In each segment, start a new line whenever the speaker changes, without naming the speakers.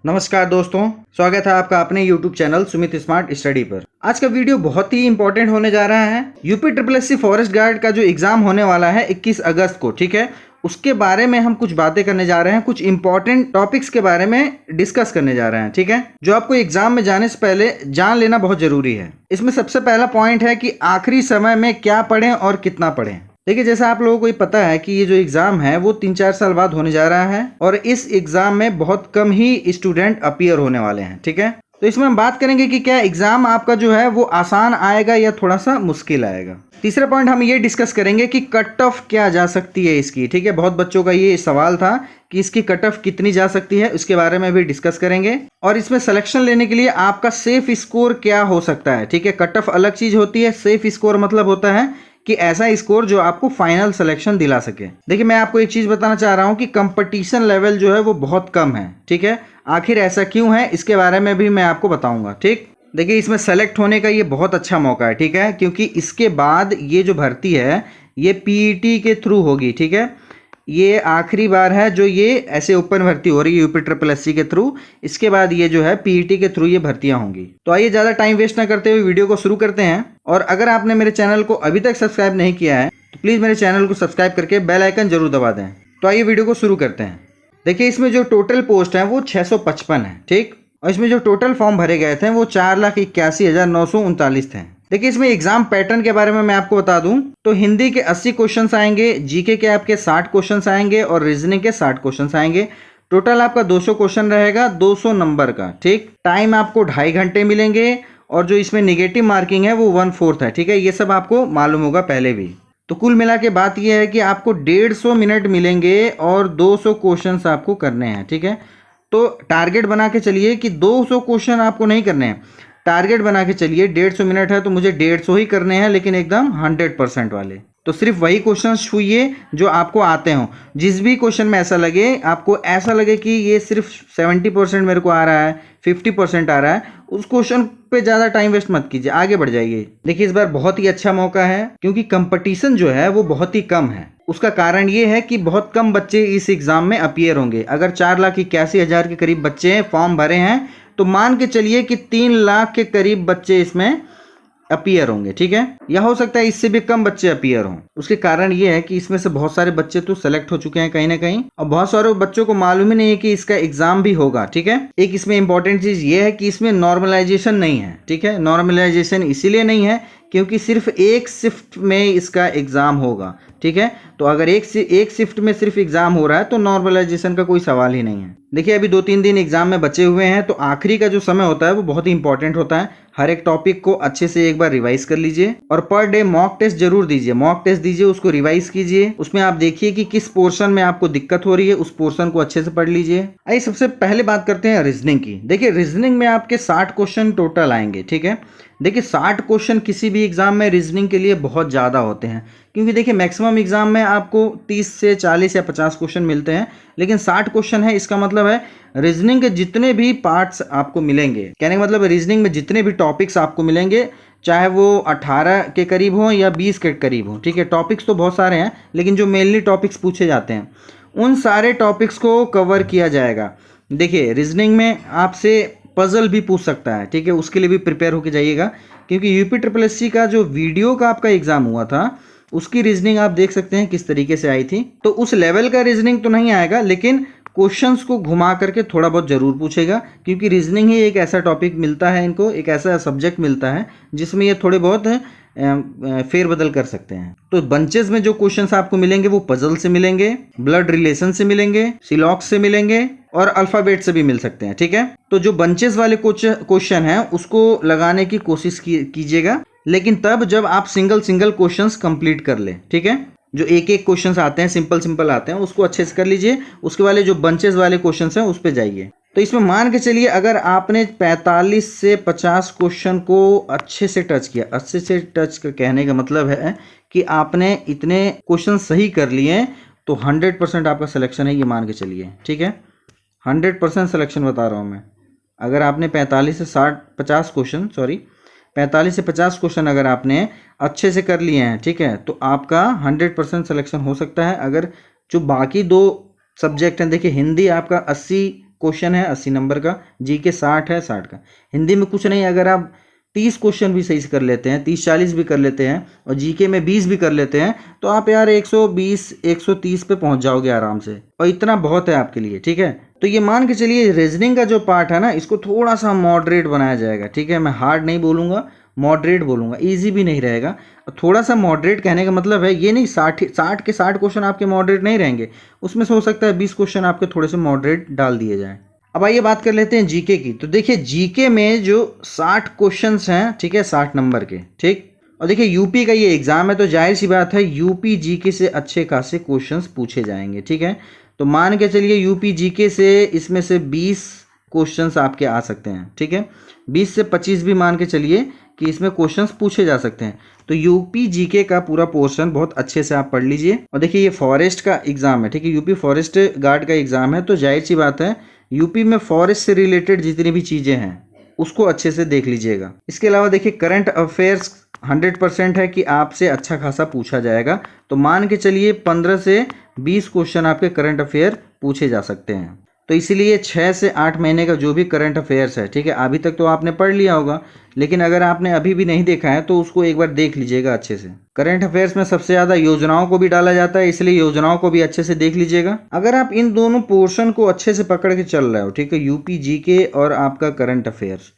नमस्कार दोस्तों, स्वागत है आपका अपने YouTube channel Sumit smart study पर। आज का वीडियो बहुत ही इंपॉर्टेंट होने जा रहा है। यूपी SSC फॉरेस्ट गार्ड का जो एग्जाम होने वाला है 21 अगस्त को, ठीक है, उसके बारे में हम कुछ बातें करने जा रहे हैं, कुछ इंपॉर्टेंट टॉपिक्स के बारे में डिस्कस करने जा रहे हैं, ठीक है, जो आपको एग्जाम में जाने से पहले जान लेना बहुत जरूरी है। इसमें सबसे पहला पॉइंट है कि आखिरी समय में क्या पढ़ें और कितना पढ़ें। देखिए, जैसा आप लोगों को ही पता है कि ये जो एग्जाम है वो 3-4 साल बाद होने जा रहा है और इस एग्जाम में बहुत कम ही स्टूडेंट अपीयर होने वाले हैं, ठीक है। तो इसमें हम बात करेंगे कि क्या एग्जाम आपका जो है वो आसान आएगा या थोड़ा सा मुश्किल आएगा। तीसरा पॉइंट हम ये डिस्कस करेंगे कि कट ऑफ क्या जा सकती है इसकी, ठीक है। बहुत बच्चों का ये सवाल था कि इसकी कट ऑफ कितनी जा सकती है, उसके बारे में भी डिस्कस करेंगे। और इसमें सिलेक्शन लेने के लिए आपका सेफ स्कोर क्या हो सकता है, ठीक है। कट ऑफ अलग चीज होती है, सेफ स्कोर मतलब होता है कि ऐसा स्कोर जो आपको फाइनल सिलेक्शन दिला सके। देखिए, मैं आपको एक चीज बताना चाह रहा हूं कि कंपटीशन लेवल जो है वो बहुत कम है, ठीक है। आखिर ऐसा क्यों है, इसके बारे में भी मैं आपको बताऊंगा, ठीक। देखिए, इसमें सेलेक्ट होने का ये बहुत अच्छा मौका है, ठीक है, क्योंकि इसके बाद ये जो भर्ती है ये पीईटी के थ्रू होगी, ठीक है। ये आखिरी बार है जो ये ऐसे ओपन भर्ती हो रही है यूपी SSC के थ्रू। इसके बाद ये जो है पीईटी के थ्रू ये भर्तियां होंगी। तो आइए ज़्यादा टाइम वेस्ट ना करते हुए वीडियो को शुरू करते हैं। और अगर आपने मेरे चैनल को अभी तक सब्सक्राइब नहीं किया है तो प्लीज़ मेरे चैनल को सब्सक्राइब करके बेल आइकन जरूर दबा दें। तो आइए वीडियो को शुरू करते हैं। देखिए, इसमें जो टोटल पोस्ट है वो 655 है, ठीक। और इसमें जो टोटल फॉर्म भरे गए थे वो 4,81,939 थे। देखिए, इसमें एग्जाम पैटर्न के बारे में मैं आपको बता दूं तो हिंदी के 80 क्वेश्चंस आएंगे, जीके के आपके 60 क्वेश्चंस आएंगे और रीजनिंग के 60 क्वेश्चंस आएंगे। टोटल आपका 200 क्वेश्चन रहेगा, 200 नंबर का, ठीक। टाइम आपको 2.5 घंटे मिलेंगे और जो इसमें निगेटिव मार्किंग है वो 1/4 है, ठीक है। ये सब आपको मालूम होगा पहले भी। तो कुल मिला के बात यह है कि आपको 150 मिनट मिलेंगे और 200 क्वेश्चन आपको करने हैं, ठीक है। तो टारगेट बना के चलिए कि 200 क्वेश्चन आपको नहीं करने हैं, टारगेट बना के चलिए 150 मिनट है तो मुझे 150 ही करने हैं, लेकिन एकदम 100% वाले। तो सिर्फ वही क्वेश्चन छूइए जो आपको आते हों। जिस भी क्वेश्चन में ऐसा लगे, आपको ऐसा लगे कि ये सिर्फ 70% मेरे को आ रहा है, 50% आ रहा है, उस क्वेश्चन पे ज़्यादा टाइम वेस्ट मत कीजिए, आगे बढ़ जाइए। देखिए, इस बार बहुत ही अच्छा मौका है क्योंकि कंपटीशन जो है वो बहुत ही कम है। उसका कारण ये है कि बहुत कम बच्चे इस एग्जाम में अपीयर होंगे। अगर 4,81,000 के करीब बच्चे फॉर्म भरे हैं तो मान के चलिए कि 3 लाख के करीब बच्चे इसमें अपीयर होंगे, ठीक है। या हो सकता है इससे भी कम बच्चे अपीयर हों। उसके कारण ये है कि इसमें से बहुत सारे बच्चे तो सेलेक्ट हो चुके हैं कहीं ना कहीं और बहुत सारे बच्चों को मालूम ही नहीं है कि इसका एग्जाम भी होगा, ठीक है। एक इसमें इंपॉर्टेंट चीज ये है कि इसमें नॉर्मलाइजेशन नहीं है, ठीक है। नॉर्मलाइजेशन इसीलिए नहीं है क्योंकि सिर्फ एक शिफ्ट में इसका एग्जाम होगा, ठीक है। तो अगर एक शिफ्ट में सिर्फ एग्जाम हो रहा है तो नॉर्मलाइजेशन का कोई सवाल ही नहीं है। देखिए, अभी 2-3 दिन एग्जाम में बचे हुए हैं तो आखिरी का जो समय होता है वो बहुत ही इंपॉर्टेंट होता है। हर एक टॉपिक को अच्छे से एक बार रिवाइज कर लीजिए और पर डे मॉक टेस्ट जरूर दीजिए। मॉक टेस्ट दीजिए, उसको रिवाइज कीजिए, उसमें आप देखिए कि किस पोर्शन में आपको दिक्कत हो रही है, उस पोर्शन को अच्छे से पढ़ लीजिए। आइए सबसे पहले बात करते हैं रीजनिंग की। देखिए, रीजनिंग में आपके 60 क्वेश्चन टोटल आएंगे, ठीक है। देखिए, 60 क्वेश्चन किसी भी एग्जाम में रीजनिंग के लिए बहुत ज़्यादा होते हैं क्योंकि देखिए मैक्सिमम एग्जाम में आपको 30 से 40 या 50 क्वेश्चन मिलते हैं, लेकिन 60 क्वेश्चन है। इसका मतलब है रीजनिंग के जितने भी पार्ट्स आपको मिलेंगे, कहने का मतलब रीजनिंग में जितने भी टॉपिक्स आपको मिलेंगे, चाहे वो 18 के करीब हो या 20 के करीब हो, ठीक है। टॉपिक्स तो बहुत सारे हैं लेकिन जो मेनली टॉपिक्स पूछे जाते हैं उन सारे टॉपिक्स को कवर किया जाएगा। देखिए, रीजनिंग में आपसे पजल भी पूछ सकता है, ठीक है। उसके लिए भी प्रिपेयर होकर जाइएगा क्योंकि यूपी SSC का जो वीडियो का आपका एग्जाम हुआ था उसकी रीजनिंग आप देख सकते हैं किस तरीके से आई थी। तो उस लेवल का रीजनिंग तो नहीं आएगा लेकिन क्वेश्चंस को घुमा करके थोड़ा बहुत जरूर पूछेगा क्योंकि रीजनिंग ही एक ऐसा टॉपिक मिलता है, इनको एक ऐसा सब्जेक्ट मिलता है जिसमें ये थोड़े बहुत फेरबदल कर सकते हैं। तो बंचेस में जो क्वेश्चंस आपको मिलेंगे वो पजल से मिलेंगे, ब्लड रिलेशन से मिलेंगे, सिलॉक्स से मिलेंगे और अल्फाबेट से भी मिल सकते हैं, ठीक है। तो जो बंचेस वाले क्वेश्चन हैं उसको लगाने की कोशिश कीजिएगा, लेकिन तब जब आप सिंगल क्वेश्चंस कंप्लीट कर ले, ठीक है। जो एक क्वेश्चंस आते हैं सिंपल आते हैं उसको अच्छे से कर लीजिए, उसके वाले जो बंचेस वाले क्वेश्चंस हैं उस पे जाइए। तो इसमें मान के चलिए अगर आपने 45 से 50 क्वेश्चन को अच्छे से टच किया, अच्छे से टच का कहने का मतलब है कि आपने इतने क्वेश्चन सही कर लिए तो 100% आपका सिलेक्शन है, ये मान के चलिए, ठीक है। 100% सिलेक्शन बता रहा हूँ मैं। अगर आपने 45 से 50 क्वेश्चन अगर आपने अच्छे से कर लिए हैं, ठीक है, तो आपका 100% सिलेक्शन हो सकता है। अगर जो बाकी 2 सब्जेक्ट हैं, देखिए हिंदी आपका 80 क्वेश्चन है 80 नंबर का, जीके 60 है 60 का। हिंदी में कुछ नहीं, अगर आप 30 क्वेश्चन भी सही से कर लेते हैं, 30-40 भी कर लेते हैं और जीके में 20 भी कर लेते हैं तो आप यार 120-130 पे पहुंच जाओगे आराम से, और इतना बहुत है आपके लिए, ठीक है। तो ये मान के चलिए रीजनिंग का जो पार्ट है ना, इसको थोड़ा सा मॉडरेट बनाया जाएगा, ठीक है। मैं हार्ड नहीं बोलूँगा, मॉडरेट बोलूँगा, ईजी भी नहीं रहेगा। थोड़ा सा मॉडरेट कहने का मतलब है ये नहीं 60 के 60 क्वेश्चन आपके मॉडरेट नहीं रहेंगे, उसमें से हो सकता है 20 क्वेश्चन आपके थोड़े से मॉडरेट डाल दिए जाएँ। अब आइए बात कर लेते हैं जीके की। तो देखिए जीके में जो 60 क्वेश्चंस हैं, ठीक है, 60 नंबर के, ठीक। और देखिए यूपी का ये एग्जाम है तो जाहिर सी बात है यूपी जीके से अच्छे खासे क्वेश्चंस पूछे जाएंगे, ठीक है। तो मान के चलिए यूपी जीके से इसमें से 20 क्वेश्चंस आपके आ सकते हैं, ठीक है। 20 से 25 भी मान के चलिए कि इसमें क्वेश्चंस पूछे जा सकते हैं। तो यूपी जीके का पूरा पोर्शन बहुत अच्छे से आप पढ़ लीजिए। और देखिए ये फॉरेस्ट का एग्जाम है, ठीक है, यूपी फॉरेस्ट गार्ड का एग्जाम है, तो जाहिर सी बात है यूपी में फॉरेस्ट से रिलेटेड जितनी भी चीज़ें हैं उसको अच्छे से देख लीजिएगा। इसके अलावा देखिए करंट अफेयर्स 100% है कि आपसे अच्छा खासा पूछा जाएगा। तो मान के चलिए 15 से 20 क्वेश्चन आपके करंट अफेयर पूछे जा सकते हैं। तो इसीलिए 6 से 8 महीने का जो भी करंट अफेयर्स है, ठीक है, अभी तक तो आपने पढ़ लिया होगा, लेकिन अगर आपने अभी भी नहीं देखा है तो उसको एक बार देख लीजिएगा अच्छे से। करंट अफेयर्स में सबसे ज़्यादा योजनाओं को भी डाला जाता है, इसलिए योजनाओं को भी अच्छे से देख लीजिएगा। अगर आप इन दोनों पोर्शन को अच्छे से पकड़ के चल रहे हो, ठीक है, यूपी जीके और आपका करंट अफेयर्स,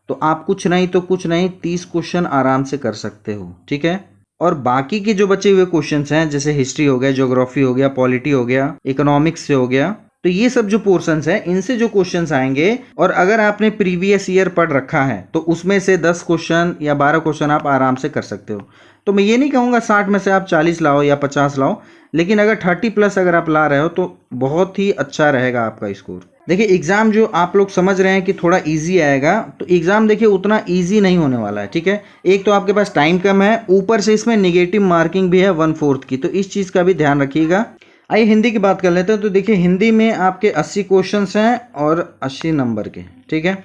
तो आप कुछ नहीं 30 क्वेश्चन आराम से कर सकते हो, ठीक है। और बाकी के जो बचे हुए क्वेश्चंस हैं, जैसे हिस्ट्री हो गया, ज्योग्राफी हो गया, पॉलिटी हो गया, इकोनॉमिक्स से हो गया, तो ये सब जो पोर्शंस हैं इनसे जो क्वेश्चंस आएंगे, और अगर आपने प्रीवियस ईयर पढ़ रखा है तो उसमें से 10 क्वेश्चन या 12 क्वेश्चन आप आराम से कर सकते हो। तो मैं ये नहीं कहूँगा 60 में से आप 40 लाओ या 50 लाओ, लेकिन अगर 30+ अगर आप ला रहे हो तो बहुत ही अच्छा रहेगा आपका स्कोर। देखिए एग्ज़ाम जो आप लोग समझ रहे हैं कि थोड़ा इजी आएगा, तो एग्ज़ाम देखिए उतना इजी नहीं होने वाला है, ठीक है। एक तो आपके पास टाइम कम है, ऊपर से इसमें नेगेटिव मार्किंग भी है 1/4 की, तो इस चीज़ का भी ध्यान रखिएगा। आइए हिंदी की बात कर लेते हैं। तो देखिए हिंदी में आपके 80 क्वेश्चंस हैं और 80 नंबर के, ठीक है।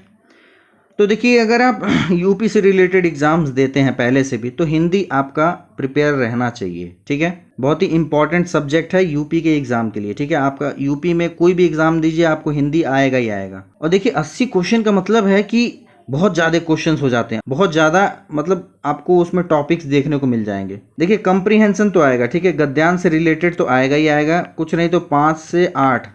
तो देखिए अगर आप यूपी से रिलेटेड एग्जाम्स देते हैं पहले से भी, तो हिंदी आपका प्रिपेयर रहना चाहिए, ठीक है। बहुत ही इंपॉर्टेंट सब्जेक्ट है यूपी के एग्जाम के लिए, ठीक है। आपका यूपी में कोई भी एग्जाम दीजिए आपको हिंदी आएगा ही आएगा। और देखिए 80 क्वेश्चन का मतलब है कि बहुत ज़्यादा क्वेश्चंस हो जाते हैं, बहुत ज़्यादा, मतलब आपको उसमें टॉपिक्स देखने को मिल जाएंगे। देखिए कंप्रीहेंशन तो आएगा, ठीक है, गद्यांश से रिलेटेड तो आएगा ही आएगा, कुछ नहीं तो 5 से 8,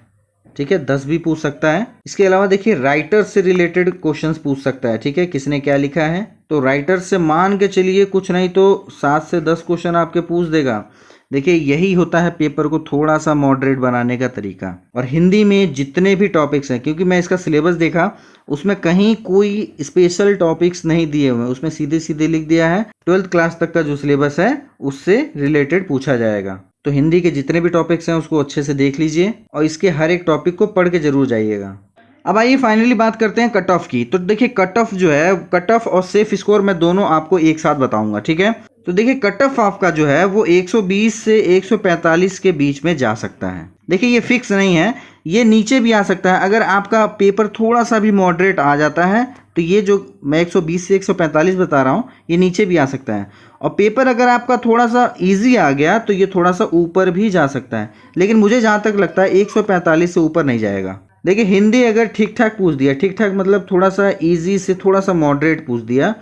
ठीक है, 10 भी पूछ सकता है। इसके अलावा देखिए राइटर्स से रिलेटेड क्वेश्चंस पूछ सकता है, ठीक है, किसने क्या लिखा है। तो राइटर्स से मान के चलिए कुछ नहीं तो 7 से 10 क्वेश्चन आपके पूछ देगा। देखिए यही होता है पेपर को थोड़ा सा मॉडरेट बनाने का तरीका। और हिंदी में जितने भी टॉपिक्स हैं, क्योंकि मैं इसका सिलेबस देखा, उसमें कहीं कोई स्पेशल टॉपिक्स नहीं दिए हुए हैं, उसमें सीधे सीधे लिख दिया है 12th क्लास तक का जो सिलेबस है उससे रिलेटेड पूछा जाएगा। तो हिंदी के जितने भी टॉपिक्स हैं उसको अच्छे से देख लीजिए और इसके हर एक टॉपिक को पढ़ के जरूर जाइएगा। अब आइए फाइनली बात करते हैं कट ऑफ की। तो देखिए कट ऑफ जो है, कट ऑफ और सेफ स्कोर मैं दोनों आपको एक साथ बताऊंगा, ठीक है। तो देखिए कट ऑफ आपका जो है वो 120 से 145 के बीच में जा सकता है। देखिए ये फिक्स नहीं है, ये नीचे भी आ सकता है। अगर आपका पेपर थोड़ा सा भी मॉडरेट आ जाता है तो ये जो मैं 120 से 145 बता रहा हूँ ये नीचे भी आ सकता है। और पेपर अगर आपका थोड़ा सा इजी आ गया तो ये थोड़ा सा ऊपर भी जा सकता है, लेकिन मुझे जहाँ तक लगता है 145 से ऊपर नहीं जाएगा। देखिए हिंदी अगर ठीक ठाक पूछ दिया, ठीक ठाक मतलब थोड़ा सा इजी से थोड़ा सा मॉडरेट पूछ दिया,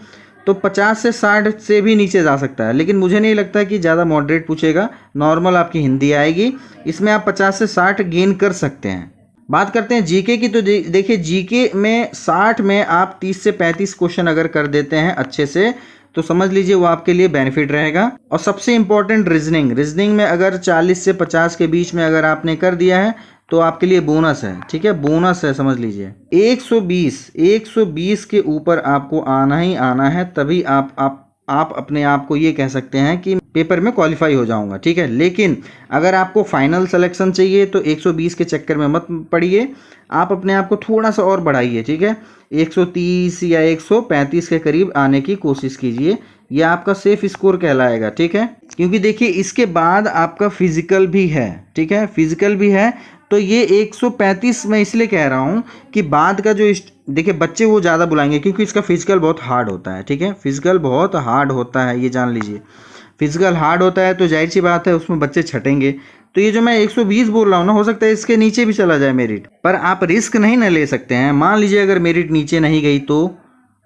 तो 50 से 60 से भी नीचे जा सकता है, लेकिन मुझे नहीं लगता कि ज़्यादा मॉडरेट पूछेगा। नॉर्मल आपकी हिंदी आएगी, इसमें आप 50 से 60 गेन कर सकते हैं। बात करते हैं जीके की। तो देखिए जीके में 60 में आप 30 से 35 क्वेश्चन अगर कर देते हैं अच्छे से, तो समझ लीजिए वो आपके लिए बेनिफिट रहेगा। और सबसे इंपॉर्टेंट रीजनिंग में अगर 40 से 50 के बीच में अगर आपने कर दिया है तो आपके लिए बोनस है, ठीक है, बोनस है, समझ लीजिए। 120 के ऊपर आपको आना ही आना है, तभी आप अपने आप को ये कह सकते हैं कि पेपर में क्वालिफाई हो जाऊंगा, ठीक है। लेकिन अगर आपको फाइनल सिलेक्शन चाहिए तो 120 के चक्कर में मत पड़िए, आप अपने आप को थोड़ा सा और बढ़ाइए, ठीक है। 130 या 135 के करीब आने की कोशिश कीजिए, यह आपका सेफ स्कोर कहलाएगा, ठीक है। क्योंकि देखिए इसके बाद आपका फिजिकल भी है, ठीक है, फिजिकल भी है। तो ये 135 मैं इसलिए कह रहा हूँ कि बाद का जो देखिए बच्चे वो ज़्यादा बुलाएंगे, क्योंकि इसका फिजिकल बहुत हार्ड होता है, ठीक है, फिजिकल बहुत हार्ड होता है, ये जान लीजिए। फिजिकल हार्ड होता है तो जाहिर सी बात है उसमें बच्चे छटेंगे। तो ये जो मैं 120 बोल रहा हूँ ना, हो सकता है इसके नीचे भी चला जाए मेरिट, पर आप रिस्क नहीं ना ले सकते हैं। मान लीजिए अगर मेरिट नीचे नहीं गई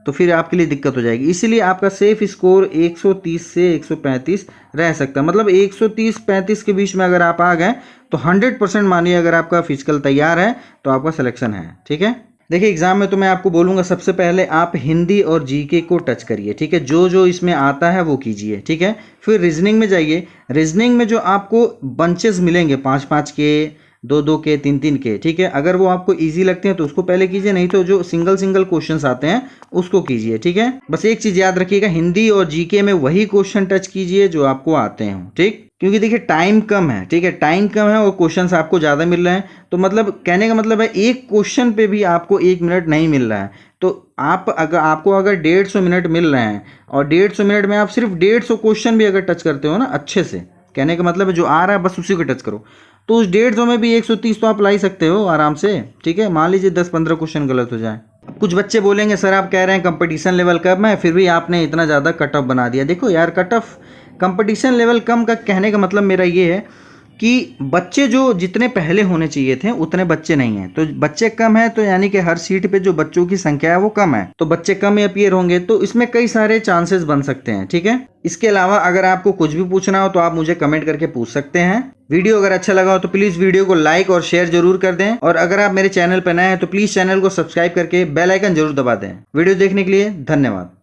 तो फिर आपके लिए दिक्कत हो जाएगी। इसीलिए आपका सेफ स्कोर 130 से 135 रह सकता है। मतलब 130-35 के बीच में अगर आप आ गए तो 100% मानिए अगर आपका फिजिकल तैयार है तो आपका सिलेक्शन है। ठीक है, देखिए एग्जाम में तो मैं आपको बोलूँगा सबसे पहले आप हिंदी और जीके को टच करिए। ठीक है, जो जो इसमें आता है वो कीजिए। ठीक है, फिर रीजनिंग में जाइए। रीजनिंग में जो आपको बंचेस मिलेंगे 5-5 के, 2-2 के, 3-3 के, ठीक है, अगर वो आपको इजी लगते हैं तो उसको पहले कीजिए, नहीं तो जो सिंगल सिंगल क्वेश्चंस आते हैं उसको कीजिए। ठीक है, बस एक चीज याद रखिएगा, हिंदी और जीके में वही क्वेश्चन टच कीजिए जो आपको आते हैं। ठीक, क्योंकि देखिए टाइम कम है। ठीक है, टाइम कम है और क्वेश्चंस आपको ज़्यादा मिल रहे हैं, तो मतलब कहने का मतलब है एक क्वेश्चन पे भी आपको 1 मिनट नहीं मिल रहा है। तो आपको अगर 150 मिनट मिल रहे हैं और 150 मिनट में आप सिर्फ 150 क्वेश्चन भी अगर टच करते हो ना अच्छे से, कहने का मतलब है जो आ रहा है बस उसी को टच करो, तो उस 150 में भी 130 तो आप ला ही सकते हो आराम से। ठीक है, मान लीजिए 10-15 क्वेश्चन गलत हो जाए। कुछ बच्चे बोलेंगे सर आप कह रहे हैं कंपटीशन लेवल कम है, फिर भी आपने इतना ज़्यादा कट ऑफ बना दिया। देखो यार, कट ऑफ कंपटीशन लेवल कम का कहने का मतलब मेरा ये है कि बच्चे जो जितने पहले होने चाहिए थे उतने बच्चे नहीं हैं। तो बच्चे कम हैं तो यानी कि हर सीट पे जो बच्चों की संख्या है वो कम है, तो बच्चे कम अपीयर होंगे, तो इसमें कई सारे चांसेस बन सकते हैं। ठीक है, इसके अलावा अगर आपको कुछ भी पूछना हो तो आप मुझे कमेंट करके पूछ सकते हैं। वीडियो अगर अच्छा लगा हो तो प्लीज़ वीडियो को लाइक और शेयर जरूर कर दें, और अगर आप मेरे चैनल पर नए हैं तो प्लीज़ चैनल को सब्सक्राइब करके बेल आइकन जरूर दबा दें। वीडियो देखने के लिए धन्यवाद।